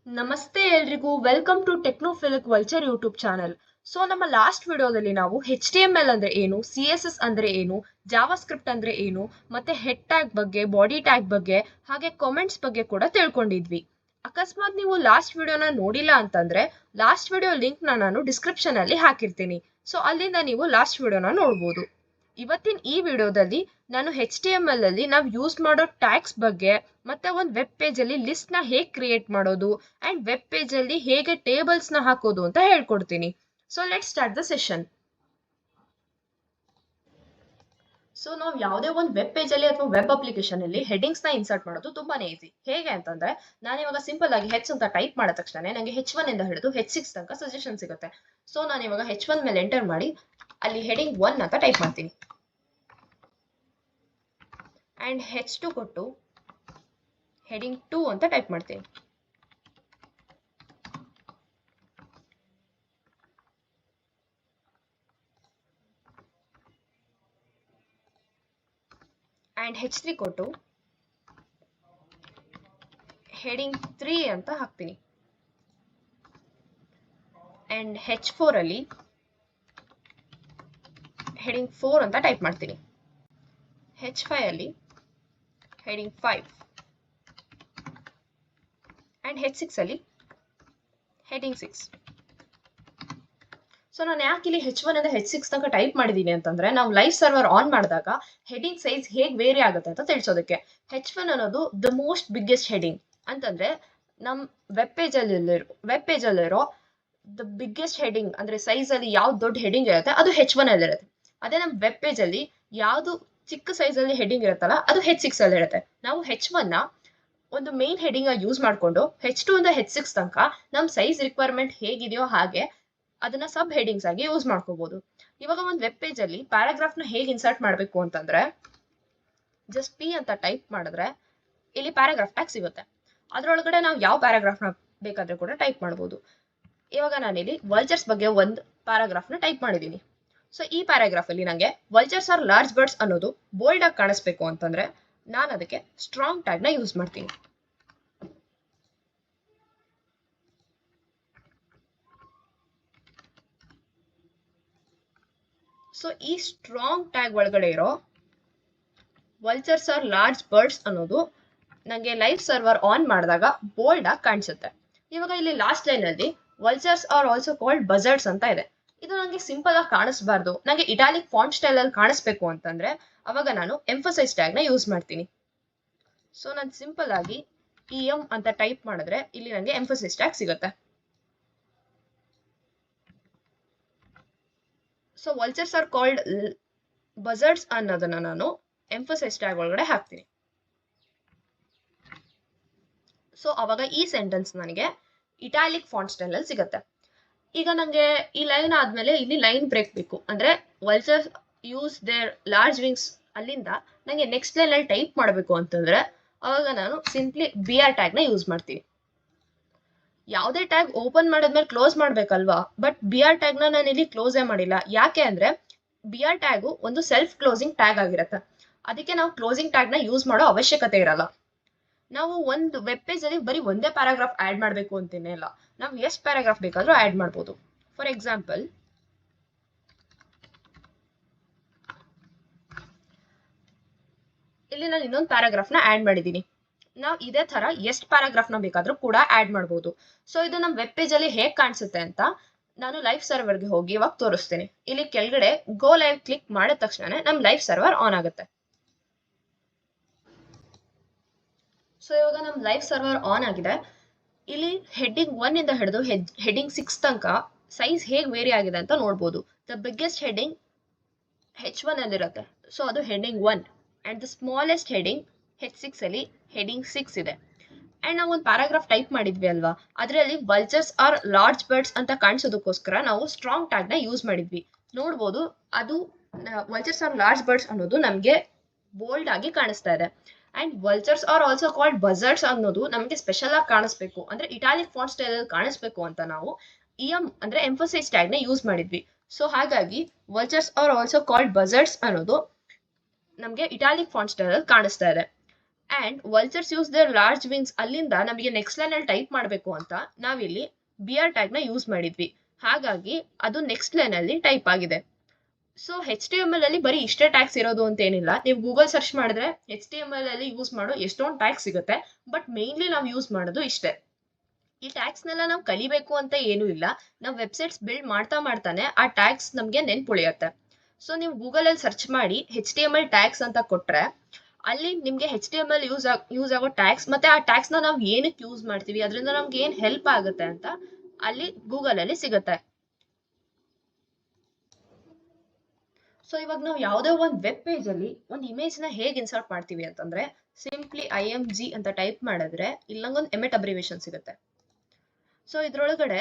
ನಮಸ್ತೆ ಎಲ್ರಿಗೂ welcome to technophilic vulture YouTube channel. So ನಮ್ಮ ಲಾಸ್ಟ್ ವಿಡಿಯೋದಲ್ಲಿ ನಾವು HTML ಅಂದ್ರೆ ಏನು, CSS ಅಂದ್ರೆ ಏನು, ಜಾವಾ ಸ್ಕ್ರಿಪ್ಟ್ ಅಂದ್ರೆ ಏನು, ಮತ್ತೆ ಹೆಡ್ ಟ್ಯಾಗ್ ಬಗ್ಗೆ, ಬಾಡಿ ಟ್ಯಾಗ್ ಬಗ್ಗೆ, ಹಾಗೆ ಕಾಮೆಂಟ್ಸ್ ಬಗ್ಗೆ ಕೂಡ ತಿಳ್ಕೊಂಡಿದ್ವಿ. ಅಕಸ್ಮಾತ್ ನೀವು ಲಾಸ್ಟ್ ವಿಡಿಯೋನ ನೋಡಿಲ್ಲ ಅಂತಂದ್ರೆ ಲಾಸ್ಟ್ ವಿಡಿಯೋ ಲಿಂಕ್ ನಾನು ಡಿಸ್ಕ್ರಿಪ್ಷನ್ ಅಲ್ಲಿ ಹಾಕಿರ್ತೀನಿ. ಸೊ ಅಲ್ಲಿಂದ ನೀವು ಲಾಸ್ಟ್ ವಿಡಿಯೋನ ನೋಡ್ಬೋದು. ಇವತ್ತಿನ ಈ ವಿಡಿಯೋದಲ್ಲಿ ನಾನು HTML ಅಲ್ಲಿ ನಾವು ಯೂಸ್ ಮಾಡೋ ಟ್ಯಾಗ್ಸ್ ಬಗ್ಗೆ ಮತ್ತೆ ಒಂದು ವೆಬ್ ಪೇಜ್ ಅಲ್ಲಿ ಲಿಸ್ಟ್ ನ ಹೇಗೆ ಕ್ರಿಯೇಟ್ ಮಾಡೋದು ಅಂಡ್ ವೆಬ್ ಪೇಜ್ ಅಲ್ಲಿ ಹೇಗೆ ಟೇಬಲ್ಸ್ ನ ಹಾಕೋದು ಅಂತ ಹೇಳ್ಕೊಡ್ತೀನಿ. So let start the session. So ನಾವು ಯಾವುದೇ ಒಂದು ವೆಬ್ ಪೇಜ್ ಅಲ್ಲಿ ಅಥವಾ ವೆಬ್ ಅಪ್ಲಿಕೇಶನ್ ಅಲ್ಲಿ ಹೆಡಿಂಗ್ಸ್ ನ ಇನ್ಸರ್ಟ್ ಮಾಡೋದು ತುಂಬಾನೇ ಈಸಿ. ಹೇಗೆ ಅಂತಂದ್ರೆ ನಾನು ಇವಾಗ ಸಿಂಪಲ್ ಆಗಿ ಹೆಚ್ ಅಂತ ಟೈಪ್ ಮಾಡಿದ ತಕ್ಷಣ ನನಗೆ H1 ಇಂದ ಹಿಡಿದು H6 ತನಕ ಸಜೆಷನ್ ಸಿಗುತ್ತೆ. ಸೊ ನಾನು ಇವಾಗ H1 ಮೇಲೆ ಎಂಟರ್ ಮಾಡಿ ಅಲ್ಲಿ ಹೆಡಿಂಗ್ 1 ಅಂತ ಟೈಪ್ ಮಾಡ್ತೀನಿ ಅಂಡ್ H2 ಕೊಟ್ಟು ಹೆಡಿಂಗ್ 2 ಅಂತ ಟೈಪ್ ಮಾಡ್ತೀನಿ. ಅಂಡ್ H3 ಕೊಟ್ಟು ಹೆಡಿಂಗ್ 3 ಅಂತ ಹಾಕ್ತೀನಿ. ಅಂಡ್ H4 ಅಲ್ಲಿ ಹೆಡಿಂಗ್ 4 ಅಂತ ಟೈಪ್ ಮಾಡ್ತೀನಿ. H5 ಅಲ್ಲಿ ಹೆಡಿಂಗ್ 5 ಅಂಡ್ H6 ಅಲ್ಲಿ ಹೆಡಿಂಗ್ 6. ಸೊ ನಾನು ಯಾಕೆ ಇಲ್ಲಿ H1 ಇಂದ H6 ತನಕ ಟೈಪ್ ಮಾಡಿದ್ದೀನಿ ಅಂತಂದ್ರೆ ನಾವು ಲೈವ್ ಸರ್ವರ್ ಆನ್ ಮಾಡಿದಾಗ ಹೆಡಿಂಗ್ ಸೈಜ್ ಹೇಗೆ ವೇರಿ ಆಗುತ್ತೆ ಅಂತ ತಿಳಿಸೋದಕ್ಕೆ. H1 ಅನ್ನೋದು ದ ಮೋಸ್ಟ್ ಬಿಗ್ಗೆಸ್ಟ್ ಹೆಡಿಂಗ್ ಅಂತಂದ್ರೆ ನಮ್ಮ ವೆಬ್ ಪೇಜ್ ಅಲ್ಲಿರೋ ದ ಬಿಗ್ಗೆಸ್ಟ್ ಹೆಡಿಂಗ್ ಅಂದ್ರೆ ಸೈಜ್ ಅಲ್ಲಿ ಯಾವ್ದು ದೊಡ್ಡ ಹೆಡಿಂಗ್ ಇರುತ್ತೆ ಅದು H1 ಅಲ್ಲಿ ಇರುತ್ತೆ. ಅದೇ ನಮ್ಮ ವೆಬ್ ಪೇಜ್ ಅಲ್ಲಿ ಯಾವ್ದು ಚಿಕ್ಕ ಸೈಜ್ ಅಲ್ಲಿ ಹೆಡಿಂಗ್ ಇರುತ್ತಲ್ಲ ಅದು H6 ಅಲ್ಲಿ ಇರುತ್ತೆ. ನಾವು H1 ನ ಒಂದು ಮೇನ್ ಹೆಡಿಂಗ್ ಯೂಸ್ ಮಾಡ್ಕೊಂಡು H2 ಇಂದ H6 ತನಕ ನಮ್ಮ ಸೈಜ್ ರಿಕ್ವೈರ್ಮೆಂಟ್ ಹೇಗಿದೆಯೋ ಹಾಗೆ ಅದನ್ನ ಸಬ್ ಹೆಡಿಂಗ್ಸ್ ಆಗಿ ಯೂಸ್ ಮಾಡ್ಕೋಬಹುದು. ಇವಾಗ ಒಂದು ವೆಬ್ ಪೇಜ್ ಅಲ್ಲಿ ಪ್ಯಾರಾಗ್ರಾಫ್ ನ ಹೇಗೆ ಇನ್ಸರ್ಟ್ ಮಾಡಬೇಕು ಅಂತಂದ್ರೆ ಜಸ್ಟ್ P ಅಂತ ಟೈಪ್ ಮಾಡಿದ್ರೆ ಇಲ್ಲಿ ಪ್ಯಾರಾಗ್ರಾಫ್ ಟ್ಯಾಗ್ ಸಿಗುತ್ತೆ. ಅದ್ರೊಳಗಡೆ ನಾವು ಯಾವ ಪ್ಯಾರಾಗ್ರಾಫ್ ನ ಬೇಕಾದ್ರೆ ಕೂಡ ಟೈಪ್ ಮಾಡಬಹುದು. ಇವಾಗ ನಾನಿಲ್ಲಿ ವಲ್ಚರ್ಸ್ ಬಗ್ಗೆ ಒಂದು ಪ್ಯಾರಾಗ್ರಾಫ್ ನ ಟೈಪ್ ಮಾಡಿದ್ದೀನಿ. ಸೊ ಈ ಪ್ಯಾರಾಗ್ರಾಫ್ ಅಲ್ಲಿ ನಂಗೆ ವಲ್ಚರ್ಸ್ ಆರ್ ಲಾರ್ಜ್ ಬರ್ಡ್ಸ್ ಅನ್ನೋದು ಬೋಲ್ಡ್ ಆಗಿ ಕಾಣಿಸ್ಬೇಕು ಅಂತಂದ್ರೆ ನಾನು ಅದಕ್ಕೆ ಸ್ಟ್ರಾಂಗ್ ಟ್ಯಾಗ್ ನ ಯೂಸ್ ಮಾಡ್ತೀನಿ. ಸೊ ಈ ಸ್ಟ್ರಾಂಗ್ ಟ್ಯಾಗ್ ಒಳಗಡೆ ಇರೋ ವಲ್ಚರ್ಸ್ ಆರ್ ಲಾರ್ಜ್ ಬರ್ಡ್ಸ್ ಅನ್ನೋದು ನಂಗೆ ಲೈವ್ ಸರ್ವರ್ ಆನ್ ಮಾಡಿದಾಗ ಬೋಲ್ಡ್ ಆಗಿ ಕಾಣಿಸುತ್ತೆ. ಇವಾಗ ಇಲ್ಲಿ ಲಾಸ್ಟ್ ಲೈನ್ ಅಲ್ಲಿ ವಲ್ಚರ್ಸ್ ಆರ್ ಆಲ್ಸೋ ಕಾಲ್ಡ್ ಬಜರ್ಡ್ಸ್ ಅಂತ ಇದೆ. ಇದು ನಂಗೆ ಸಿಂಪಲ್ ಆಗಿ ಕಾಣಿಸಬಾರ್ದು, ನಂಗೆ ಇಟಾಲಿಕ್ ಫಾಂಟ್ ಸ್ಟೈಲ್ ಅಲ್ಲಿ ಕಾಣಿಸ್ಬೇಕು ಅಂತಂದ್ರೆ ಅವಾಗ ನಾನು ಎಂಫಸೈಸ್ ಟ್ಯಾಗ್ ನ ಯೂಸ್ ಮಾಡ್ತೀನಿ. ಸೊ ನಾನು ಸಿಂಪಲ್ ಆಗಿ EM ಅಂತ ಟೈಪ್ ಮಾಡಿದ್ರೆ ಇಲ್ಲಿ ನಂಗೆ ಎಂಫಸೈಸ್ ಟ್ಯಾಗ್ ಸಿಗುತ್ತೆ. ಸೊ ವಲ್ಚರ್ಸ್ ಆರ್ ಕಾಲ್ಡ್ ಬಜರ್ಡ್ಸ್ ಅನ್ನೋದನ್ನ ನಾನು ಎಂಫಸೈಸ್ ಟ್ಯಾಗ್ ಒಳಗಡೆ ಹಾಕ್ತೀನಿ. ಸೊ ಅವಾಗ ಈ ಸೆಂಟೆನ್ಸ್ ನನಗೆ ಇಟಾಲಿಕ್ ಫಾಂಟ್ ಸ್ಟೈಲ್ ಅಲ್ಲಿ ಸಿಗುತ್ತೆ. ಈಗ ನಂಗೆ ಈ ಲೈನ್ ಆದ್ಮೇಲೆ ಇಲ್ಲಿ ಲೈನ್ ಬ್ರೇಕ್ ಬೇಕು ಅಂದ್ರೆ vultures use there large wings ಅಲ್ಲಿಂದ ನಂಗೆ ನೆಕ್ಸ್ಟ್ ಲೈನ್ ಅಲ್ಲಿ ಟೈಪ್ ಮಾಡಬೇಕು ಅಂತಂದ್ರೆ ಅವಾಗ ನಾನು ಸಿಂಪ್ಲಿ BR ಟ್ಯಾಗ್ ನ ಯೂಸ್ ಮಾಡ್ತೀನಿ. ಯಾವುದೇ ಟ್ಯಾಗ್ ಓಪನ್ ಮಾಡಿದ್ಮೇಲೆ ಕ್ಲೋಸ್ ಮಾಡ್ಬೇಕಲ್ವಾ, ಬಟ್ BR ಟ್ಯಾಗ್ ನ ನಾನು ಇಲ್ಲಿ ಕ್ಲೋಸೇ ಮಾಡಿಲ್ಲ. ಯಾಕೆ ಅಂದ್ರೆ BR ಟ್ಯಾಗು ಒಂದು ಸೆಲ್ಫ್ ಕ್ಲೋಸಿಂಗ್ ಟ್ಯಾಗ್ ಆಗಿರುತ್ತೆ. ಅದಕ್ಕೆ ನಾವು ಕ್ಲೋಸಿಂಗ್ ಟ್ಯಾಗ್ ನ ಯೂಸ್ ಮಾಡೋ ಅವಶ್ಯಕತೆ ಇರಲ್ಲ. ನಾವು ಒಂದು ವೆಬ್ ಪೇಜ್ ಅಲ್ಲಿ ಬರೀ ಒಂದೇ ಪ್ಯಾರಾಗ್ರಾಫ್ ಆಡ್ ಮಾಡಬೇಕು ಅಂತೇನೆ ಇಲ್ಲ, ನಾವು ಎಷ್ಟು ಪ್ಯಾರಾಗ್ರಾಫ್ ಬೇಕಾದ್ರೂ ಆಡ್ ಮಾಡ್ಬೋದು. ಫಾರ್ ಎಕ್ಸಾಂಪಲ್ ಇಲ್ಲಿ ನಾನು ಇನ್ನೊಂದು ಪ್ಯಾರಾಗ್ರಾಫ್ ನ ಆಡ್ ಮಾಡಿದ್ದೀನಿ. ನಾವು ಇದೇ ತರ ಎಷ್ಟು ಪ್ಯಾರಾಗ್ರಾಫ್ ನ ಬೇಕಾದ್ರೂ ಕೂಡ ಆಡ್ ಮಾಡಬಹುದು. ಸೊ ಇದು ನಮ್ಮ ವೆಬ್ ಪೇಜ್ ಅಲ್ಲಿ ಹೇಗೆ ಕಾಣಿಸುತ್ತೆ ಅಂತ ನಾನು ಲೈವ್ ಸರ್ವರ್ಗೆ ಹೋಗಿ ಇವಾಗ ತೋರಿಸ್ತೀನಿ. ಇಲ್ಲಿ ಕೆಳಗಡೆ ಗೋ ಲೈವ್ ಕ್ಲಿಕ್ ಮಾಡಿದ ತಕ್ಷಣ ನಮ್ ಲೈವ್ ಸರ್ವರ್ ಆನ್ ಆಗುತ್ತೆ. ಸೊ ಇವಾಗ ನಮ್ ಲೈವ್ ಸರ್ವರ್ ಆನ್ ಆಗಿದೆ. ಇಲ್ಲಿ ಹೆಡಿಂಗ್ 1 ಇಂದ ಹಿಡಿದು ಹೆಡಿಂಗ್ 6 ತನಕ ಸೈಜ್ ಹೇಗೆ ವೇರಿ ಆಗಿದೆ ಅಂತ ನೋಡ್ಬೋದು. ದ ಬಿಗ್ಗೆಸ್ಟ್ ಹೆಡಿಂಗ್ H1 ಅಲ್ಲಿರುತ್ತೆ, ಸೊ ಅದು heading 1 and the smallest heading H6 ಅಲ್ಲಿ ಹೆಡಿಂಗ್ 6 ಇದೆ. ಅಂಡ್ ನಾವು ಒಂದು ಪ್ಯಾರಾಗ್ರಾಫ್ ಟೈಪ್ ಮಾಡಿದ್ವಿ ಅಲ್ವಾ, ಅದರಲ್ಲಿ ವಲ್ಚರ್ಸ್ ಆರ್ ಲಾರ್ಜ್ ಬರ್ಡ್ಸ್ ಅಂತ ಕಾಣಿಸೋದಕ್ಕೋಸ್ಕರ ನಾವು ಸ್ಟ್ರಾಂಗ್ ಟ್ಯಾಗ್ ನ ಯೂಸ್ ಮಾಡಿದ್ವಿ. ನೋಡ್ಬೋದು ಅದು ವಲ್ಚರ್ಸ್ ಆರ್ ಲಾರ್ಜ್ ಬರ್ಡ್ಸ್ ಅನ್ನೋದು ನಮಗೆ ಬೋಲ್ಡ್ ಆಗಿ ಕಾಣಿಸ್ತಾ ಇದೆ. And vultures are also called buzzards ಅನ್ನೋದು ನಮಗೆ ಸ್ಪೆಷಲ್ ಆಗಿ ಕಾಣಿಸ್ಬೇಕು ಅಂದ್ರೆ ಇಟಾಲಿಕ್ ಫಾಂಟ್ ಸ್ಟೈಲ್ ಅಲ್ಲಿ ಕಾಣಿಸ್ಬೇಕು ಅಂತ ನಾವು EM ಅಂದ್ರೆ ಎಂಫಸೈಸ್ ಟ್ಯಾಗ್ ನ ಯೂಸ್ ಮಾಡಿದ್ವಿ. ಸೊ ಹಾಗಾಗಿ vultures are also called buzzards ಅನ್ನೋದು ನಮಗೆ ಇಟಾಲಿಕ್ ಫಾಂಟ್ ಸ್ಟೈಲ್ ಅಲ್ಲಿ ಕಾಣಿಸ್ತಾ ಇದೆ. And vultures use there large wings. ಅಲ್ಲಿಂದ ನಮಗೆ ನೆಕ್ಸ್ಟ್ ಲೈನ್ ಅಲ್ಲಿ ಟೈಪ್ ಮಾಡಬೇಕು ಅಂತ ನಾವಿಲ್ಲಿ BR ಟ್ಯಾಗ್ ನ ಯೂಸ್ ಮಾಡಿದ್ವಿ, ಹಾಗಾಗಿ ಅದು ನೆಕ್ಸ್ಟ್ ಲೈನ್ ಅಲ್ಲಿ ಟೈಪ್ ಆಗಿದೆ. ಸೊ HTML ಅಲ್ಲಿ ಬರೀ ಇಷ್ಟೇ ಟ್ಯಾಗ್ಸ್ ಇರೋದು ಅಂತ ಏನಿಲ್ಲ. ನೀವು ಗೂಗಲ್ ಸರ್ಚ್ ಮಾಡಿದ್ರೆ HTML ಅಲ್ಲಿ ಯೂಸ್ ಮಾಡೋ ಎಷ್ಟೊಂದು ಟ್ಯಾಗ್ಸ್ ಸಿಗುತ್ತೆ, ಬಟ್ ಮೇನ್ಲಿ ನಾವು ಯೂಸ್ ಮಾಡೋದು ಇಷ್ಟೇ. ಈ ಟ್ಯಾಗ್ಸ್ ನೆಲ್ಲ ನಾವು ಕಲಿಬೇಕು ಅಂತ ಏನೂ ಇಲ್ಲ, ನಾವು ವೆಬ್ಸೈಟ್ಸ್ ಬಿಲ್ಡ್ ಮಾಡ್ತಾ ಮಾಡ್ತಾನೆ ಆ ಟ್ಯಾಗ್ಸ್ ನಮಗೆ ನೆನ್ಪುಳಿಯುತ್ತೆ. ಸೊ ನೀವು ಗೂಗಲ್ ಅಲ್ಲಿ ಸರ್ಚ್ ಮಾಡಿ HTML ಟ್ಯಾಗ್ಸ್ ಅಂತ ಕೊಟ್ರೆ ಅಲ್ಲಿ ನಿಮ್ಗೆ HTML ಯೂಸ್ ಆಗೋ ಟ್ಯಾಗ್ಸ್ ಮತ್ತೆ ಆ ಟ್ಯಾಗ್ಸ್ ನಾವು ಏನಕ್ಕೆ ಯೂಸ್ ಮಾಡ್ತೀವಿ, ಅದರಿಂದ ನಮ್ಗೆ ಏನ್ ಹೆಲ್ಪ್ ಆಗುತ್ತೆ ಅಂತ ಅಲ್ಲಿ ಗೂಗಲ್ ಅಲ್ಲಿ ಸಿಗುತ್ತೆ. ಸೊ ಇವಾಗ ನಾವು ಯಾವುದೇ ಒಂದು ವೆಬ್ ಪೇಜ್ ಅಲ್ಲಿ ಒಂದು ಇಮೇಜ್ ನ ಹೇಗೆ ಇನ್ಸರ್ಟ್ ಮಾಡ್ತೀವಿ ಅಂತಂದ್ರೆ ಸಿಂಪ್ಲಿ IMG ಅಂತ ಟೈಪ್ ಮಾಡಿದ್ರೆ ಇಲ್ಲಿ ನಂಗೊಂದು ಎಮೆಟ್ ಅಬ್ರಿವೇಶನ್ ಸಿಗುತ್ತೆ. ಸೊ ಇದ್ರೊಳಗಡೆ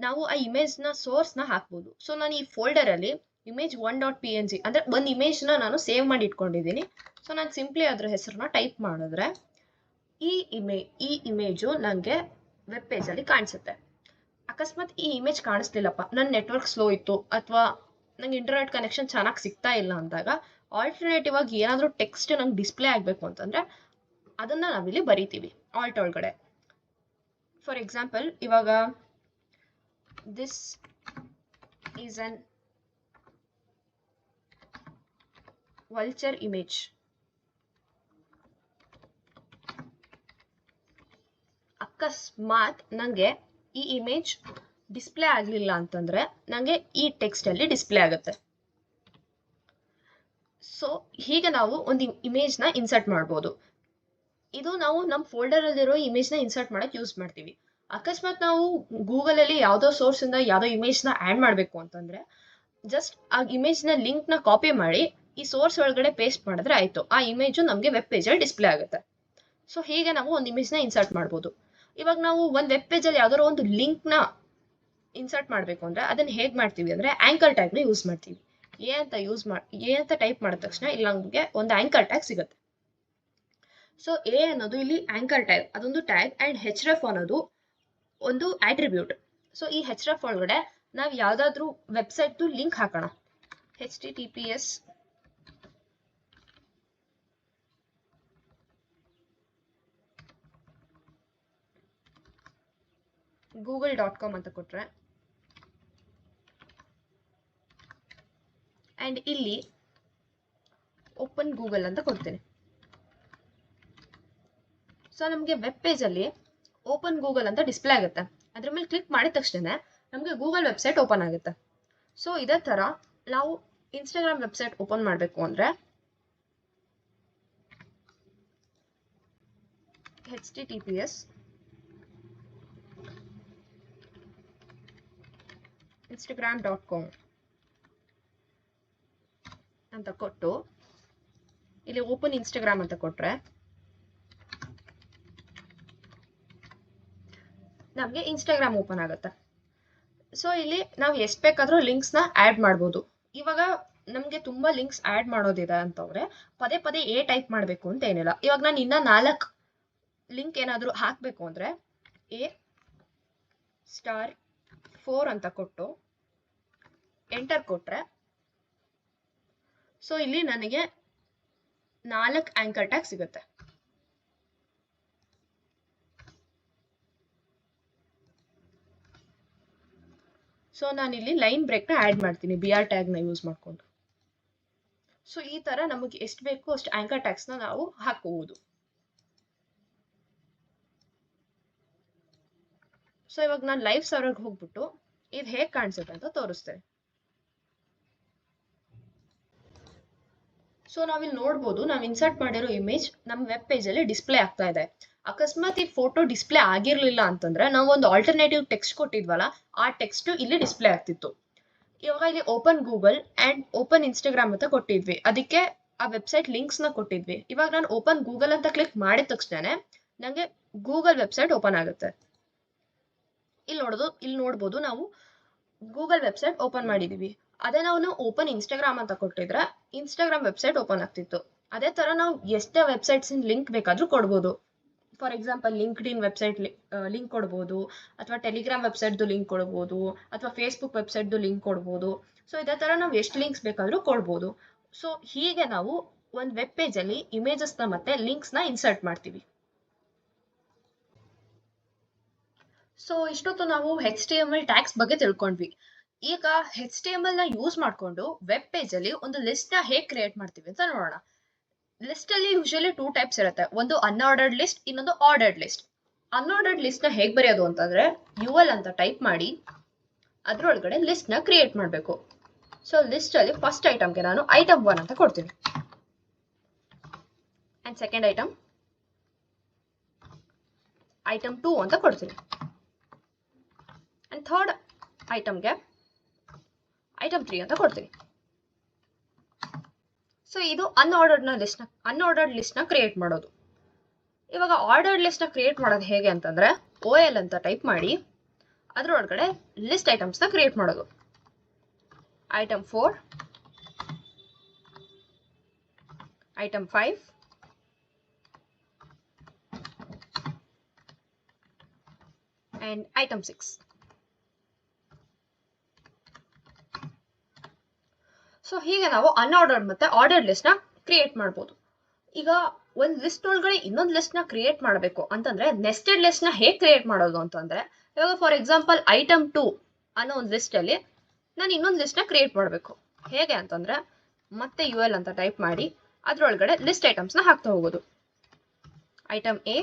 ನಾವು ಆ ಇಮೇಜ್ ನ ಸೋರ್ಸ್ ನ ಹಾಕ್ಬೋದು. ಸೊ ನಾನು ಈ ಫೋಲ್ಡರ್ ಅಲ್ಲಿ image1.png ಅಂದ್ರೆ ಒಂದು ಇಮೇಜ್ ನ ನಾನು ಸೇವ್ ಮಾಡಿ ಇಟ್ಕೊಂಡಿದ್ದೀನಿ. ಸೊ ನಾನು ಸಿಂಪ್ಲಿ ಅದ್ರ ಹೆಸರನ್ನ ಟೈಪ್ ಮಾಡಿದ್ರೆ ಈ ಇಮೇಜು ನನಗೆ ವೆಬ್ ಪೇಜ್ ಅಲ್ಲಿ ಕಾಣಿಸುತ್ತೆ. ಅಕಸ್ಮಾತ್ ಈ ಇಮೇಜ್ ಕಾಣಿಸ್ಲಿಲ್ಲಪ್ಪ, ನನ್ನ ನೆಟ್ವರ್ಕ್ ಸ್ಲೋ ಇತ್ತು ಅಥವಾ ನಂಗೆ ಇಂಟರ್ನೆಟ್ ಕನೆಕ್ಷನ್ ಚೆನ್ನಾಗಿ ಸಿಗ್ತಾ ಇಲ್ಲ ಅಂದಾಗ ಆಲ್ಟರ್ನೇಟಿವ್ ಆಗಿ ಏನಾದರೂ ಟೆಕ್ಸ್ಟ್ ನಂಗೆ ಡಿಸ್ಪ್ಲೇ ಆಗಬೇಕು ಅಂತಂದ್ರೆ ಅದನ್ನ ನಾವಿಲ್ಲಿ ಬರಿತೀವಿ ಆಲ್ಟ್ ಒಳಗಡೆ. ಫಾರ್ ಎಕ್ಸಾಂಪಲ್ ಇವಾಗ this is an vulture image. ಅಕಸ್ಮಾತ್ ನಂಗೆ ಈ ಇಮೇಜ್ ಡಿಸ್ಪ್ಲೇ ಆಗಲಿಲ್ಲ ಅಂತಂದ್ರೆ ನಂಗೆ ಈ ಟೆಕ್ಸ್ಟ್ ಅಲ್ಲಿ ಡಿಸ್ಪ್ಲೇ ಆಗುತ್ತೆ. ಸೊ ಹೀಗೆ ನಾವು ಒಂದು ಇಮೇಜ್ ನ ಇನ್ಸರ್ಟ್ ಮಾಡ್ಬೋದು. ಇದು ನಾವು ನಮ್ಮ ಫೋಲ್ಡರ್ ಅಲ್ಲಿರೋ ಇಮೇಜ್ ನ ಇನ್ಸರ್ಟ್ ಮಾಡಕ್ ಯೂಸ್ ಮಾಡ್ತೀವಿ. ಅಕಸ್ಮಾತ್ ನಾವು ಗೂಗಲ್ ಅಲ್ಲಿ ಯಾವ್ದೋ ಸೋರ್ಸ್ ಇಂದ ಯಾವ್ದೋ ಇಮೇಜ್ ನ ಆಡ್ ಮಾಡ್ಬೇಕು ಅಂತಂದ್ರೆ ಜಸ್ಟ್ ಆ ಇಮೇಜ್ ನ ಲಿಂಕ್ ನ ಕಾಪಿ ಮಾಡಿ ಈ ಸೋರ್ಸ್ ಒಳಗಡೆ ಪೇಸ್ಟ್ ಮಾಡಿದ್ರೆ ಆಯ್ತು, ಆ ಇಮೇಜು ನಮಗೆ ವೆಬ್ ಪೇಜ್ ಅಲ್ಲಿ ಡಿಸ್ಪ್ಲೇ ಆಗುತ್ತೆ. ಸೊ ಹೀಗೆ ನಾವು ಒಂದು ಇಮೇಜ್ ನ ಇನ್ಸರ್ಟ್ ಮಾಡ್ಬೋದು. ಇವಾಗ ನಾವು ಒಂದು ವೆಬ್ ಪೇಜ್ ಅಲ್ಲಿ ಯಾವ್ದಾದ್ರು ಒಂದು ಲಿಂಕ್ ನ ಇನ್ಸರ್ಟ್ ಮಾಡ್ಬೇಕು ಅಂದ್ರೆ ಅದನ್ನ ಹೇಗ್ ಮಾಡ್ತೀವಿ ಅಂದ್ರೆ ಆಂಕರ್ ಟ್ಯಾಗ್ ನ ಯೂಸ್ ಮಾಡ್ತೀವಿ. ಎ ಅಂತ ಟೈಪ್ ಮಾಡಿದ ತಕ್ಷಣ ಇಲ್ಲಿ ನಮಗೆ ಒಂದು ಆಂಕರ್ ಟ್ಯಾಗ್ ಸಿಗುತ್ತೆ. ಸೊ ಎ ಅನ್ನೋದು ಇಲ್ಲಿ ಆಂಕರ್ ಟ್ಯಾಗ್, ಅದೊಂದು ಟ್ಯಾಗ್, ಅಂಡ್ href ಅನ್ನೋದು ಒಂದು ಆಟ್ರಿಬ್ಯೂಟ್. ಸೊ ಈ href ಒಳಗಡೆ ನಾವು ಯಾವ್ದಾದ್ರು ವೆಬ್ಸೈಟ್ ಲಿಂಕ್ ಹಾಕೋಣ. https google.com ಅಂತ ಕೊಟ್ರೆ ಅಂಡ್ ಇಲ್ಲಿ ಓಪನ್ ಗೂಗಲ್ ಅಂತ ಕೊಡ್ತೇನೆ. ಸೊ ನಮಗೆ ವೆಬ್ ಪೇಜ್ ಅಲ್ಲಿ ಓಪನ್ ಗೂಗಲ್ ಅಂತ ಡಿಸ್ಪ್ಲೇ ಆಗುತ್ತೆ. ಅದ್ರ ಮೇಲೆ ಕ್ಲಿಕ್ ಮಾಡಿದ ತಕ್ಷಣ ನಮಗೆ ಗೂಗಲ್ ವೆಬ್ಸೈಟ್ ಓಪನ್ ಆಗುತ್ತೆ. ಸೊ ಇದೇ ತರ ನಾವು ಇನ್ಸ್ಟಾಗ್ರಾಮ್ ವೆಬ್ಸೈಟ್ ಓಪನ್ ಮಾಡಬೇಕು ಅಂದ್ರೆ https instagram.com ಅಂತ ಕೊಟ್ಟು ಇಲ್ಲಿ ಓಪನ್ ಇನ್ಸ್ಟಾಗ್ರಾಮ್ ಅಂತ ಕೊಟ್ರೆ ನಮಗೆ ಇನ್ಸ್ಟಾಗ್ರಾಮ್ ಓಪನ್ ಆಗುತ್ತೆ. ಸೊ ಇಲ್ಲಿ ನಾವು ಎಷ್ಟು ಬೇಕಾದ್ರೂ ಲಿಂಕ್ಸ್ ನ ಆಡ್ ಮಾಡ್ಬೋದು. ಇವಾಗ ನಮ್ಗೆ ತುಂಬಾ ಲಿಂಕ್ಸ್ ಆಡ್ ಮಾಡೋದಿದೆ ಅಂತಂದ್ರೆ ಪದೇ ಪದೇ ಟೈಪ್ ಮಾಡ್ಬೇಕು ಅಂತ ಏನಿಲ್ಲ. ಇವಾಗ ನಾನು ಇನ್ನ 4 ಲಿಂಕ್ ಏನಾದ್ರು ಹಾಕ್ಬೇಕು ಅಂದ್ರೆ A*4 ಅಂತ ಕೊಟ್ಟು ಎಂಟರ್ ಕೊಟ್ರೆ ಸೊ ಇಲ್ಲಿ ನನಗೆ 4 ಆಂಕರ್ ಟ್ಯಾಗ್ ಸಿಗುತ್ತೆ. ಸೊ ನಾನಿಲ್ಲಿ ಲೈನ್ ಬ್ರೇಕ್ ನ ಆಡ್ ಮಾಡ್ತೀನಿ BR ಟ್ಯಾಗ್ ನ ಯೂಸ್ ಮಾಡ್ಕೊಂಡು. ಸೊ ಈ ತರ ನಮಗೆ ಎಷ್ಟು ಬೇಕು ಅಷ್ಟು ಆಂಕರ್ ಟ್ಯಾಗ್ಸ್ ನ ನಾವು ಹಾಕಬಹುದು. ಸೊ ಇವಾಗ ನಾನು ಲೈವ್ ಸರ್ವರ್ಗೆ ಹೋಗ್ಬಿಟ್ಟು ಇದು ಹೇಗೆ ಕಾಣಿಸುತ್ತೆ ಅಂತ ತೋರಿಸ್ತೇನೆ. ಸೊ ನಾವಿಲ್ಲಿ ನೋಡ್ಬೋದು ನಾವು ಇನ್ಸರ್ಟ್ ಮಾಡಿರೋ ಇಮೇಜ್ ನಮ್ಮ ವೆಬ್ ಪೇಜ್ ಅಲ್ಲಿ ಡಿಸ್ಪ್ಲೇ ಆಗ್ತಾ ಇದೆ. ಅಕಸ್ಮಾತ್ ಈ ಫೋಟೋ ಡಿಸ್ಪ್ಲೇ ಆಗಿರ್ಲಿಲ್ಲ ಅಂತಂದ್ರೆ ನಾವು ಒಂದು ಆಲ್ಟರ್ನೇಟಿವ್ ಟೆಕ್ಸ್ಟ್ ಕೊಟ್ಟಿದ್ವಲ್ಲ ಆ ಟೆಕ್ಸ್ಟ್ ಇಲ್ಲಿ ಡಿಸ್ಪ್ಲೇ ಆಗ್ತಿತ್ತು. ಇವಾಗ ಇಲ್ಲಿ open Google and open Instagram ಅಂತ ಕೊಟ್ಟಿದ್ವಿ, ಅದಕ್ಕೆ ಆ ವೆಬ್ಸೈಟ್ ಲಿಂಕ್ಸ್ ನ ಕೊಟ್ಟಿದ್ವಿ. ಇವಾಗ ನಾನು ಓಪನ್ ಗೂಗಲ್ ಅಂತ ಕ್ಲಿಕ್ ಮಾಡಿದ ತಕ್ಷಣ ನಂಗೆ ಗೂಗಲ್ ವೆಬ್ಸೈಟ್ ಓಪನ್ ಆಗುತ್ತೆ. ಇಲ್ಲಿ ನೋಡ್ಬೋದು ನಾವು ಗೂಗಲ್ ವೆಬ್ಸೈಟ್ ಓಪನ್ ಮಾಡಿದೀವಿ. ಅದೇ ನಾವು ಓಪನ್ ಇನ್ಸ್ಟಾಗ್ರಾಮ್ ಅಂತ ಕೊಟ್ಟಿದ್ರೆ ಇನ್ಸ್ಟಾಗ್ರಾಮ್ ವೆಬ್ಸೈಟ್ ಓಪನ್ ಆಗ್ತಿತ್ತು. ಅದೇ ತರ ನಾವು ಎಷ್ಟೇ ವೆಬ್ಸೈಟ್ಸ್ ಲಿಂಕ್ ಬೇಕಾದ್ರೂ ಕೊಡ್ಬೋದು. For example LinkedIn website link ಕೊಡ್ಬೋದು, ಅಥವಾ ಟೆಲಿಗ್ರಾಮ್ ವೆಬ್ಸೈಟ್ದು ಲಿಂಕ್ ಕೊಡ್ಬೋದು, ಅಥವಾ ಫೇಸ್ಬುಕ್ ವೆಬ್ಸೈಟ್ದು ಲಿಂಕ್ ಕೊಡ್ಬೋದು. ಸೊ ಇದೇ ತರ ನಾವು ಎಷ್ಟು ಲಿಂಕ್ಸ್ ಬೇಕಾದ್ರೂ ಕೊಡ್ಬೋದು. ಸೊ ಹೀಗೆ ನಾವು ಒಂದು ವೆಬ್ ಪೇಜ್ ಅಲ್ಲಿ ಇಮೇಜಸ್ ನ ಮತ್ತೆ ಲಿಂಕ್ಸ್ ನ ಇನ್ಸರ್ಟ್ ಮಾಡ್ತೀವಿ. ಸೊ ಇಷ್ಟೊತ್ತು ನಾವು HTML ಟ್ಯಾಗ್ಸ್ ಬಗ್ಗೆ ತಿಳ್ಕೊಂಡ್ವಿ. ಈಗ HTML ನ ಯೂಸ್ ಮಾಡ್ಕೊಂಡು ವೆಬ್ ಪೇಜ್ ಅಲ್ಲಿ ಒಂದು ಲಿಸ್ಟ್ ನ ಹೇಗೆ ಕ್ರಿಯೇಟ್ ಮಾಡ್ತೀವಿ ಅಂತ ನೋಡೋಣ. ಲಿಸ್ಟ್ ಅಲ್ಲಿ ಯೂಶಲಿ 2 ಟೈಪ್ಸ್ ಇರುತ್ತೆ, ಒಂದು ಅನ್ಆರ್ಡರ್ಡ್ ಲಿಸ್ಟ್, ಇನ್ನೊಂದು ಆರ್ಡರ್ಡ್ ಲಿಸ್ಟ್. ಅನ್ಆರ್ಡರ್ಡ್ ಲಿಸ್ಟ್ ನ ಹೇಗೆ ಬರೆಯೋದು ಅಂತಂದ್ರೆ UL ಅಂತ ಟೈಪ್ ಮಾಡಿ ಅದ್ರೊಳಗಡೆ ಲಿಸ್ಟ್ ನ ಕ್ರಿಯೇಟ್ ಮಾಡಬೇಕು. ಸೊ ಲಿಸ್ಟ್ ಅಲ್ಲಿ ಫಸ್ಟ್ ಐಟಮ್ಗೆ ನಾನು ಐಟಮ್ 1 ಅಂತ ಕೊಡ್ತೀನಿ, ಅಂಡ್ ಸೆಕೆಂಡ್ ಐಟಮ್ 2 ಅಂತ ಕೊಡ್ತೀನಿ, ಅಂಡ್ ಥರ್ಡ್ ಐಟಮ್ಗೆ ಐಟಮ್ 3 ಅಂತ ಕೊಡ್ತೀನಿ. ಸೊ ಇದು ಅನ್ಆರ್ಡರ್ಡ್ ಲಿಸ್ಟ್ ನ ಕ್ರಿಯೇಟ್ ಮಾಡೋದು. ಇವಾಗ ಆರ್ಡರ್ಡ್ ಲಿಸ್ಟ್ ನ ಕ್ರಿಯೇಟ್ ಮಾಡೋದು ಹೇಗೆ ಅಂತಂದ್ರೆ OL ಅಂತ ಟೈಪ್ ಮಾಡಿ ಅದ್ರೊಳಗಡೆ ಲಿಸ್ಟ್ ಐಟಮ್ಸ್ ನ ಕ್ರಿಯೇಟ್ ಮಾಡೋದು. Item 4, item 5, and item 6. So ಹೀಗೆ ನಾವು ಅನ್ಆರ್ಡರ್ಡ್ ಮತ್ತೆ ಆರ್ಡರ್ಡ್ ಲಿಸ್ಟ್ ನ ಕ್ರಿಯೇಟ್ ಮಾಡ್ಬೋದು. ಈಗ ಒಂದು ಲಿಸ್ಟ್ ಒಳಗಡೆ ಇನ್ನೊಂದು ಲಿಸ್ಟ್ ನ ಕ್ರಿಯೇಟ್ ಮಾಡಬೇಕು ಅಂತಂದ್ರೆ ನೆಸ್ಟೆಡ್ ಲಿಸ್ಟ್ ನ ಹೇಗೆ ಕ್ರಿಯೇಟ್ ಮಾಡೋದು ಅಂತಂದ್ರೆ, ಇವಾಗ ಫಾರ್ ಎಕ್ಸಾಂಪಲ್ ಐಟಮ್ 2 ಅನ್ನೋ ಒಂದು ಲಿಸ್ಟ್ ಅಲ್ಲಿ ನಾನು ಇನ್ನೊಂದು ಲಿಸ್ಟ್ ನ ಕ್ರಿಯೇಟ್ ಮಾಡಬೇಕು. ಹೇಗೆ ಅಂತಂದ್ರೆ ಮತ್ತೆ UL ಅಂತ ಟೈಪ್ ಮಾಡಿ ಅದ್ರೊಳಗಡೆ ಲಿಸ್ಟ್ ಐಟಮ್ಸ್ ನ ಹಾಕ್ತಾ ಹೋಗೋದು. Item A,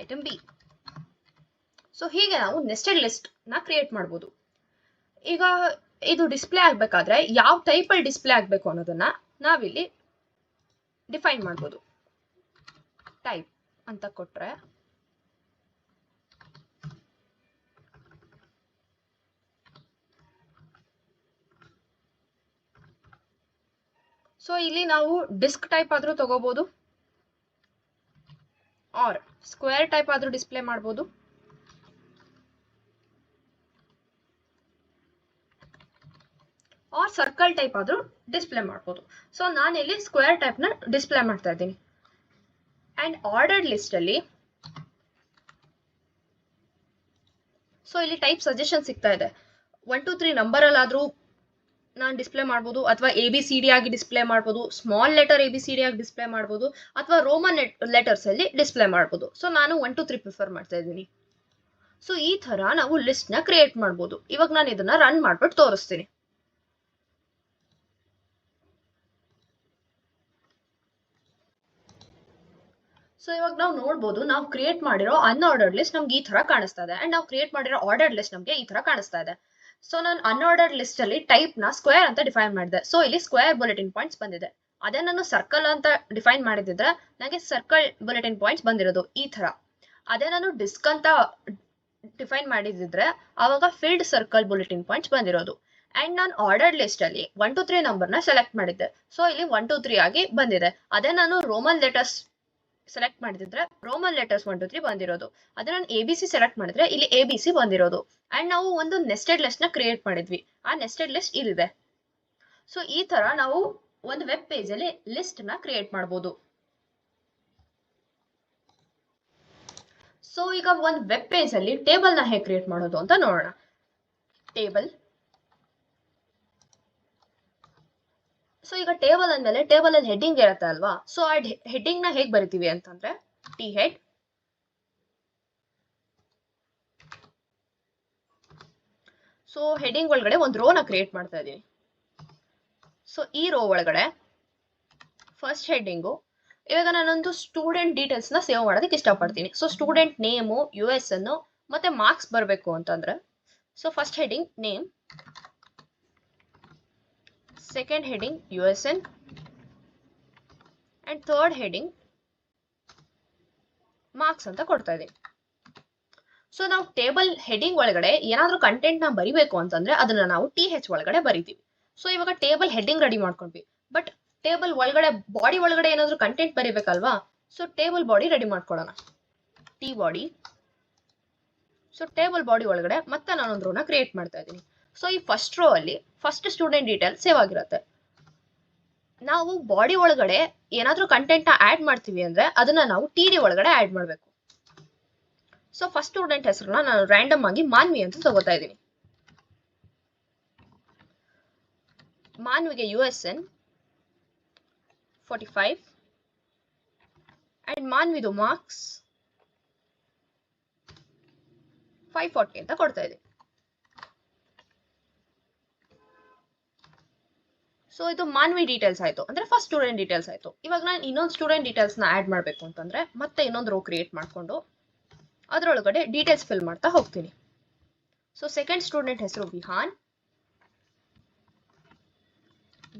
item B. So ಹೀಗೆ ನಾವು ನೆಸ್ಟೆಡ್ ಲಿಸ್ಟ್ ನ ಕ್ರಿಯೇಟ್ ಮಾಡ್ಬೋದು. ಈಗ ಇದು ಡಿಸ್ಪ್ಲೇ ಆಗ್ಬೇಕಾದ್ರೆ ಯಾವ ಟೈಪ್ ಅಲ್ಲಿ ಡಿಸ್ಪ್ಲೇ ಆಗ್ಬೇಕು ಅನ್ನೋದನ್ನ ನಾವಿಲ್ಲಿ ಡಿಫೈನ್ ಮಾಡ್ಬೋದು. ಟೈಪ್ ಅಂತ ಕೊಟ್ರೆ ಸೊ ಇಲ್ಲಿ ನಾವು ಡಿಸ್ಕ್ ಟೈಪ್ ಆದ್ರೂ ತಗೋಬಹುದು, ಆರ್ ಸ್ಕ್ವೇರ್ ಟೈಪ್ ಆದ್ರೂ ಡಿಸ್ಪ್ಲೇ ಮಾಡ್ಬೋದು, ಆರ್ ಸರ್ಕಲ್ ಟೈಪ್ ಆದ್ರೂ ಡಿಸ್ಪ್ಲೇ ಮಾಡ್ಬೋದು. ಸೊ ನಾನಿಲ್ಲಿ ಸ್ಕ್ವೇರ್ ಟೈಪ್ ನ ಡಿಸ್ಪ್ಲೇ ಮಾಡ್ತಾ ಇದ್ದೀನಿ. ಅಂಡ್ ಆರ್ಡರ್ಡ್ ಲಿಸ್ಟ್ ಅಲ್ಲಿ ಸೊ ಇಲ್ಲಿ ಟೈಪ್ ಸಜೆಷನ್ ಸಿಗ್ತಾ ಇದೆ. 1 2 3 ನಂಬರ್ ಅಲ್ಲಾದ್ರೂ ನಾನು ಡಿಸ್ಪ್ಲೇ ಮಾಡ್ಬೋದು, ಅಥವಾ ABCD ಆಗಿ ಡಿಸ್ಪ್ಲೇ ಮಾಡ್ಬೋದು, ಸ್ಮಾಲ್ ಲೆಟರ್ ABCD ಆಗಿ ಡಿಸ್ಪ್ಲೇ ಮಾಡ್ಬೋದು, ಅಥವಾ ರೋಮನ್ ಲೆಟರ್ಸ್ ಅಲ್ಲಿ ಡಿಸ್ಪ್ಲೇ ಮಾಡ್ಬೋದು. ಸೊ ನಾನು 1 2 3 ಪ್ರಿಫರ್ ಮಾಡ್ತಾ ಇದ್ದೀನಿ. ಸೊ ಈ ತರ ನಾವು ಲಿಸ್ಟ್ ನ ಕ್ರಿಯೇಟ್ ಮಾಡ್ಬೋದು. ಇವಾಗ ನಾನು ಇದನ್ನ ರನ್ ಮಾಡ್ಬಿಟ್ಟು ತೋರಿಸ್ತೀನಿ. ಸೊ ಇವಾಗ ನಾವು ನೋಡ್ಬೋದು, ನಾವು ಕ್ರಿಯೇಟ್ ಮಾಡಿರೋ ಅನ್ಆರ್ಡರ್ಡ್ ಲಿಸ್ಟ್ ನಮ್ಗೆ ಈ ತರ ಕಾಣಿಸ್ತಾ ಇದೆ, ಅಂಡ್ ನಾವು ಕ್ರಿಯೇಟ್ ಮಾಡಿರೋ ಆರ್ಡರ್ಡ್ ಲಿಸ್ಟ್ ನಮ್ಗೆ ಈ ತರ ಕಾಣಿಸ್ತಾ ಇದೆ. ಸೊ ನಾನು ಅನ್ಆರ್ಡರ್ಡ್ ಲಿಸ್ಟ್ ಅಲ್ಲಿ ಟೈಪ್ ನ ಸ್ಕ್ವೇರ್ ಅಂತ ಡಿಫೈನ್ ಮಾಡಿದೆ. ಸೊ ಇಲ್ಲಿ ಸ್ಕ್ವೇರ್ ಬುಲೆಟಿನ್ ಪಾಯಿಂಟ್ಸ್ ಬಂದಿದೆ. ಅದೇ ನಾನು ಸರ್ಕಲ್ ಅಂತ ಡಿಫೈನ್ ಮಾಡಿದ್ರೆ ನನಗೆ ಸರ್ಕಲ್ ಬುಲೆಟಿನ್ ಪಾಯಿಂಟ್ಸ್ ಬಂದಿರೋದು ಈ ತರ. ಅದೇ ನಾನು ಡಿಸ್ಕ್ ಅಂತ ಡಿಫೈನ್ ಮಾಡಿದ್ರೆ ಅವಾಗ ಫಿಲ್ಡ್ ಸರ್ಕಲ್ ಬುಲೆಟಿನ್ ಪಾಯಿಂಟ್ಸ್ ಬಂದಿರೋದು. ಅಂಡ್ ನಾನು ಆರ್ಡರ್ಡ್ ಲಿಸ್ಟ್ ಅಲ್ಲಿ 1 2 3 ನಂಬರ್ ನ ಸೆಲೆಕ್ಟ್ ಮಾಡಿದ್ದೆ. ಸೊ ಇಲ್ಲಿ 1 2 3 ಆಗಿ ಬಂದಿದೆ. ಅದೇ ನಾನು ರೋಮನ್ ಲೆಟರ್ಸ್ ಸೆಲೆಕ್ಟ್ ಮಾಡಿದ್ರೆ ರೋಮನ್ ಲೆಟರ್ಸ್ 1 2 3 ಬಂದಿರೋದು. ಅದೇ ನಾನು ABC ಸೆಲೆಕ್ಟ್ ಮಾಡಿದ್ರೆ ಇಲ್ಲಿ ABC ಬಂದಿರೋದು. ಅಂಡ್ ನಾವು ಒಂದು ನೆಸ್ಟೆಡ್ ಲಿಸ್ಟ್ ನ ಕ್ರಿಯೇಟ್ ಮಾಡಿದ್ವಿ. ಆ ನೆಸ್ಟೆಡ್ ಲಿಸ್ಟ್ ಇಲ್ಲಿದೆ. ಸೊ ಈ ತರ ನಾವು ಒಂದು ವೆಬ್ ಪೇಜ್ ಅಲ್ಲಿ ಲಿಸ್ಟ್ ನ ಕ್ರಿಯೇಟ್ ಮಾಡಬಹುದು. ಸೊ ಈಗ ಒಂದು ವೆಬ್ ಪೇಜ್ ಅಲ್ಲಿ ಟೇಬಲ್ ನ ಹೇಗೆ ಕ್ರಿಯೇಟ್ ಮಾಡೋದು ಅಂತ ನೋಡೋಣ. ಟೇಬಲ್. ಸೊ ಈಗ ಟೇಬಲ್ ಅಂದ್ಮೇಲೆ ಟೇಬಲ್ ಅಲ್ಲಿ ಹೆಡ್ಡಿಂಗ್ ಇರುತ್ತೆ ಅಲ್ವಾ. ಸೊ ಆ ಹೆಡ್ಡಿಂಗ್ ನ ಹೇಗೆ ಬರಿತೀವಿ ಅಂತಂದ್ರೆ ಟಿ ಹೆಡ್. ಸೊ ಹೆಡ್ಡಿಂಗ್ ಒಳಗಡೆ ಒಂದು ರೋ ನ ಕ್ರಿಯೇಟ್ ಮಾಡ್ತಾ ಇದ್ದೀನಿ. ಸೊ ಈ ರೋ ಒಳಗಡೆ ಫಸ್ಟ್ ಹೆಡ್ಡಿಂಗು, ಇವಾಗ ನಾನೊಂದು ಸ್ಟೂಡೆಂಟ್ ಡೀಟೇಲ್ಸ್ ನ ಸೇವ್ ಮಾಡೋದಕ್ಕೆ ಇಷ್ಟಪಡ್ತೀನಿ. ಸೊ ಸ್ಟೂಡೆಂಟ್ ನೇಮು, USN ಮತ್ತೆ ಮಾರ್ಕ್ಸ್ ಬರಬೇಕು ಅಂತಂದ್ರೆ so first heading name, second heading USN, and third heading marks ಅಂತ ಕೊಡ್ತಾ ಇದ್ದೀನಿ. ಸೊ ನಾವು ಟೇಬಲ್ ಹೆಡ್ಡಿಂಗ್ ಒಳಗಡೆ ಏನಾದ್ರೂ ಕಂಟೆಂಟ್ ನ ಬರಿಬೇಕು ಅಂತಂದ್ರೆ ಅದನ್ನ ನಾವು TH ಒಳಗಡೆ ಬರಿತೀವಿ. ಸೊ ಇವಾಗ ಟೇಬಲ್ ಹೆಡ್ಡಿಂಗ್ ರೆಡಿ ಮಾಡ್ಕೊಂಡ್ವಿ, ಬಟ್ ಟೇಬಲ್ ಒಳಗಡೆ ಬಾಡಿ ಒಳಗಡೆ ಏನಾದ್ರೂ ಕಂಟೆಂಟ್ ಬರಿಬೇಕಲ್ವಾ. ಸೊ ಟೇಬಲ್ ಬಾಡಿ ರೆಡಿ ಮಾಡ್ಕೊಳ್ಳೋಣ. T body. So table body ಒಳಗಡೆ ಮತ್ತೆ ನಾನೊಂದು ರೋನ ಕ್ರಿಯೇಟ್ ಮಾಡ್ತಾ ಇದ್ದೀನಿ. ಸೊ ಈ ಫಸ್ಟ್ ರೋ ಅಲ್ಲಿ ಫಸ್ಟ್ ಸ್ಟೂಡೆಂಟ್ ಡೀಟೇಲ್ ಸೇವ್ ಆಗಿರುತ್ತೆ. ನಾವು ಬಾಡಿ ಒಳಗಡೆ ಏನಾದ್ರೂ ಕಂಟೆಂಟ್ ನ ಆಡ್ ಮಾಡ್ತೀವಿ ಅಂದ್ರೆ ಅದನ್ನ ನಾವು TD ಒಳಗಡೆ ಆಡ್ ಮಾಡಬೇಕು. ಸೊ ಫಸ್ಟ್ ಸ್ಟೂಡೆಂಟ್ ಹೆಸರನ್ನ ನಾನು ರ್ಯಾಂಡಮ್ ಆಗಿ ಮಾನ್ವಿ ಅಂತ ತಗೋತಾ ಇದ್ದೀನಿ. ಮಾನ್ವಿಗೆ USN 45 and ಮಾನ್ವಿದು ಮಾರ್ಕ್ಸ್ 540 ಅಂತ ಕೊಡ್ತಾ ಇದೆ. ಸೊ ಇದು ಮಾನ್ವಿ ಡೀಟೇಲ್ಸ್ ಆಯ್ತು, ಅಂದ್ರೆ ಫಸ್ಟ್ ಸ್ಟೂಡೆಂಟ್ ಡೀಟೇಲ್ಸ್ ಆಯ್ತು. ಇವಾಗ ನಾನು ಇನ್ನೊಂದು ಸ್ಟೂಡೆಂಟ್ ಡೀಟೇಲ್ಸ್ ನ ಆಡ್ ಮಾಡಬೇಕು ಅಂತಂದ್ರೆ ಮತ್ತೆ ಇನ್ನೊಂದು ರೋ ಕ್ರಿಯೇಟ್ ಮಾಡ್ಕೊಂಡು ಅದರೊಳಗಡೆ ಡೀಟೇಲ್ಸ್ ಫಿಲ್ ಮಾಡ್ತಾ ಹೋಗ್ತೀನಿ. ಸೊ ಸೆಕೆಂಡ್ ಸ್ಟೂಡೆಂಟ್ ಹೆಸರು ವಿಹಾನ್.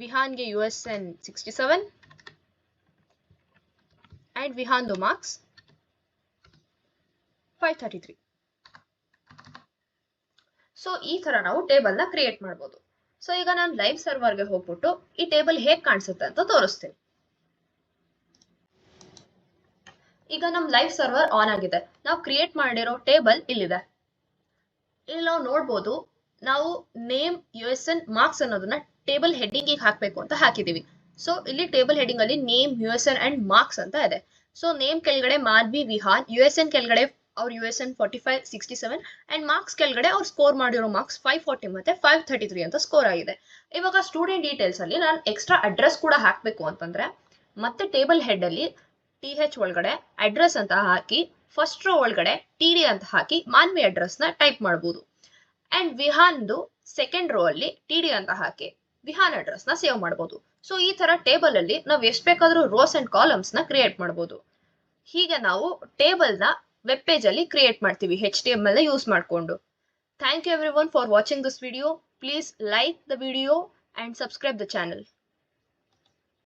ವಿಹಾನ್ಗೆ USN 67 and ವಿಹಾನ್ದು ಮಾರ್ಕ್ಸ್ 533. ಸೊ ಈ ತರ ನಾವು ಟೇಬಲ್ ನ ಕ್ರಿಯೇಟ್ ಮಾಡಬಹುದು. ಸೊ ಈಗ ನಾನು ಲೈವ್ ಸರ್ವರ್ಗೆ ಹೋಗ್ಬಿಟ್ಟು ಈ ಟೇಬಲ್ ಹೇಗೆ ಕಾಣಿಸುತ್ತೆ ಅಂತ ತೋರಿಸ್ತೀನಿ. ಈಗ ನಮ್ ಲೈವ್ ಸರ್ವರ್ ಆನ್ ಆಗಿದೆ. ನಾವು ಕ್ರಿಯೇಟ್ ಮಾಡಿರೋ ಟೇಬಲ್ ಇಲ್ಲಿದೆ. ಇಲ್ಲಿ ನಾವು ನೋಡ್ಬೋದು, ನಾವು ನೇಮ್ USN ಮಾರ್ಕ್ಸ್ ಅನ್ನೋದನ್ನ ಟೇಬಲ್ ಹೆಡ್ಡಿಂಗ್ ಹಾಕ್ಬೇಕು ಅಂತ ಹಾಕಿದೀವಿ. ಸೊ ಇಲ್ಲಿ ಟೇಬಲ್ ಹೆಡ್ಡಿಂಗ್ ಅಲ್ಲಿ ನೇಮ್ USN ಅಂಡ್ ಮಾರ್ಕ್ಸ್ ಅಂತ ಇದೆ. ಸೊ ನೇಮ್ ಕೆಳಗಡೆ ಮಾನ್ವಿ ವಿಹಾನ್, USN ಕೆಳಗಡೆ ಅವ್ರ USN 45 67 ಅಂಡ್ ಮಾರ್ಕ್ಸ್ ಕೆಳಗಡೆ ಅವ್ರು ಸ್ಕೋರ್ ಮಾಡಿರೋ ಮಾರ್ಕ್ಸ್ 540 ಮತ್ತೆ 533 ಅಂತ ಸ್ಕೋರ್ ಆಗಿದೆ. ಇವಾಗ ಸ್ಟೂಡೆಂಟ್ ಡೀಟೇಲ್ಸ್ ಅಲ್ಲಿ ನಾನು ಎಕ್ಸ್ಟ್ರಾ ಅಡ್ರೆಸ್ ಕೂಡ ಹಾಕ್ಬೇಕು ಅಂತಂದ್ರೆ ಮತ್ತೆ ಟೇಬಲ್ ಹೆಡ್ ಅಲ್ಲಿ TH ಒಳಗಡೆ ಅಡ್ರೆಸ್ ಅಂತ ಹಾಕಿ ಫಸ್ಟ್ ರೋ ಒಳಗಡೆ TD ಅಂತ ಹಾಕಿ ಮಾನ್ವಿ ಅಡ್ರೆಸ್ ನ ಟೈಪ್ ಮಾಡಬಹುದು. ಅಂಡ್ ವಿಹಾನ್ದು ಸೆಕೆಂಡ್ ರೋ ಅಲ್ಲಿ TD ಅಂತ ಹಾಕಿ ವಿಹಾನ್ ಅಡ್ರೆಸ್ ನ ಸೇವ್ ಮಾಡಬಹುದು. ಸೊ ಈ ತರ ಟೇಬಲ್ ಅಲ್ಲಿ ನಾವು ಎಷ್ಟು ಬೇಕಾದ್ರೂ ರೋಸ್ ಅಂಡ್ ಕಾಲಮ್ಸ್ ನ ಕ್ರಿಯೇಟ್ ಮಾಡಬಹುದು. ಹೀಗೆ ನಾವು ಟೇಬಲ್ ನ ವೆಬ್ ಪೇಜ್ ಅಲ್ಲಿ ಕ್ರಿಯೇಟ್ ಮಾಡ್ತೀವಿ HTML ನ ಯೂಸ್ ಮಾಡಿಕೊಂಡು. Thank you everyone for watching this video. Please like the video and subscribe the channel.